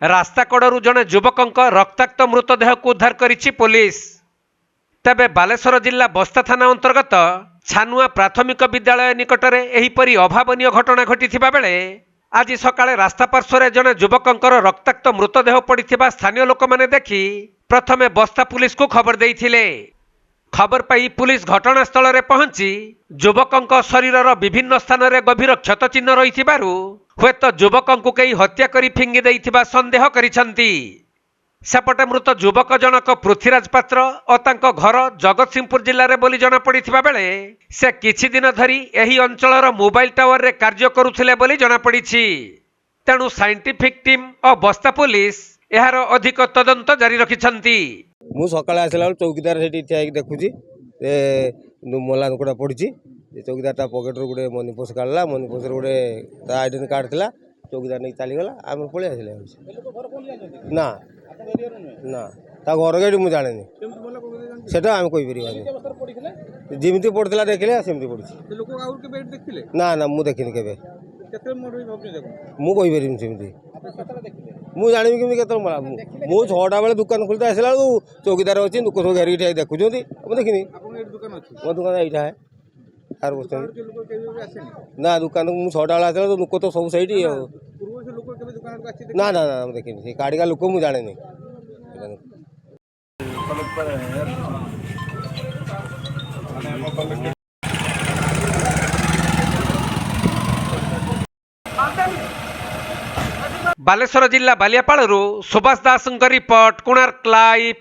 रास्ता कड़ू जड़े युवक रक्ताक्त मृतदेह को उद्धार करिछि पुलिस। तेबे बालेश्वर जिला बस्ता थाना अंतर्गत छानुआ प्राथमिक विद्यालय निकटरे एहीपरि अभावनीय घटना घटिथिबा बेले आज सकाळे रास्ता पार्श्वरे जड़े युवक रक्ताक्त मृतदेह पड़िथिबा स्थानीय लोक माने देखि प्रथमे बस्ता पुलिस को खबर देइथिले। खबर पाई पुलिस घटनास्थल में पहुंची युवक शरीरर विभिन्न स्थान में गभीर क्षत चिन्ह रही हुएत युवक को कई हत्या करी फिंगी देइथिबा संदेह करिसंती। सेपटे मृत युवक जनक पृथ्वीराज पात्र और तांको घर जगतसिंहपुर जिले में बोली जना पड़िथिबा बेले से किछि दिन धरी एही अंचलर मोबाइल टावर रे कार्य करुथिले बोली जना पड़िछि। तेणु साइंटिफिक टीम और बस्ता पुलिस एहार अधिक तदंत जारी रखिछंती। मु सकाଳେ ଆସିଲା ବେଳ ଚୌକିଦାର ସେଠି ଠିଆ ହେଇକି ଦେଖୁଛି ମଲା ଲୋକଟା ପଡ଼ିଛି। ଚୌକିଦାର ତା ପକେଟରୁ ଗୋଟେ ମନି ପର୍ସ କାଢ଼ିଲା। ମନି ପର୍ସରେ ଗୋଟେ ତା ଆଇଡେଣ୍ଟି କାର୍ଡ଼ ଥିଲା। ଚୌକିଦାର ନେଇକି ଚାଲିଗଲା। ଆମେ ପଳେଇ ଆସିଲେ। ନା ନା ତା ଘର କେଉଁଠି ମୁଁ ଜାଣିନି, ସେଟା ଆମେ କହିପାରିବାନି। ଯେମିତି ପଡ଼ିଥିଲା ଦେଖିଲେ ସେମିତି ପଡ଼ିଛି। ନା ନା ମୁଁ ଦେଖିନି କେବେ, ମୁଁ କହିପାରିବିନି ସେମିତି। ମୁଁ ଜାଣିବି କେମିତି କେତେବେଳେ ମରା। ମୁଁ 6ଟା ବେଳେ ଦୋକାନ ଖୋଲିତେ ଆସିଲା ବେଳକୁ ଚୌକିଦାର ଅଛି, ଲୋକ ସବୁ ଘେରିକି ଠିଆ ଦେଖୁଛନ୍ତି। ମୁଁ ଦେଖିନି। ମୋ ଦୋକାନ ଏଇଟା ତାର ବସୁଛନ୍ତି। ନା ଦୋକାନକୁ ମୁଁ 6ଟା ବେଳେ ଆସିଲା ଲୋକ ତ ସବୁ ସେଇଠି ଆଉ। ନା ନା ନା ମୁଁ ଦେଖିନି। ସେ କାଢ଼ିକା ଲୋକ ମୁଁ ଜାଣିନି। बालेश्वर जिला बालियापाड़ू सुभाष दास रिपोर्ट, कोणार्क लाइव।